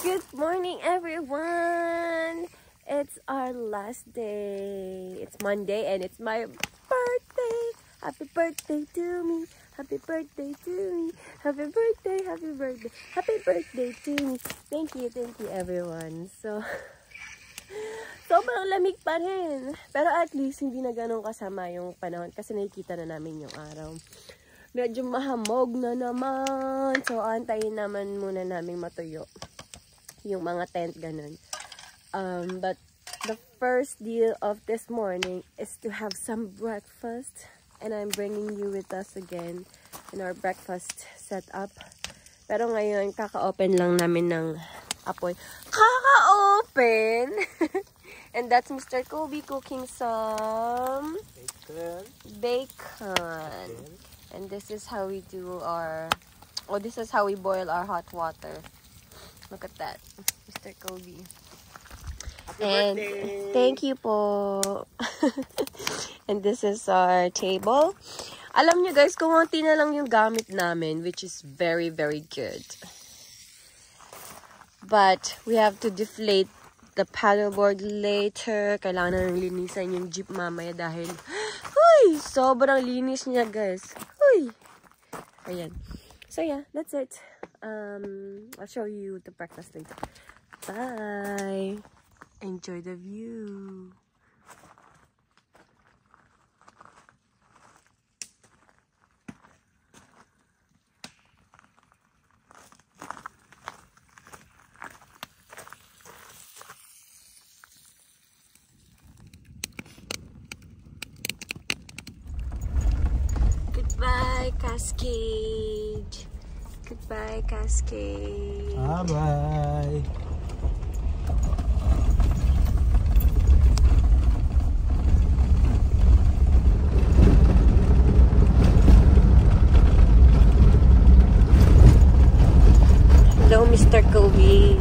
Good morning, everyone. It's our last day. It's Monday and it's my birthday. Happy birthday to me. Happy birthday to me. Happy birthday, happy birthday. Happy birthday to me. Thank you everyone. So, sobrang lamig pa rin. Pero at least hindi na ganun kasama yung panahon kasi nakikita na namin yung araw. Medyo mahamog na naman. So, antayin naman muna naming matuyo yung mga tent, ganun. But the first deal of this morning is to have some breakfast. And I'm bringing you with us again in our breakfast setup. Pero ngayon, kaka-open lang namin ng apoy. Kaka-open! And that's Mr. Kobe cooking some bacon. And this is how we do our, this is how we boil our hot water. Look at that, Mr. Kobe. Happy and birthday. Thank you po. And this is our table. Alam nyo guys, kumunti na lang yung gamit namin, which is very, very good. But we have to deflate the paddleboard later. Kailangan na nang linisan yung jeep mamaya dahil, huy, sobrang linis niya guys. Huy. Ayan. So yeah, that's it. I'll show you the breakfast later. Bye. Enjoy the view. Goodbye, Cascade. Goodbye, Cascade. Bye-bye. Hello, Mr. Kobe.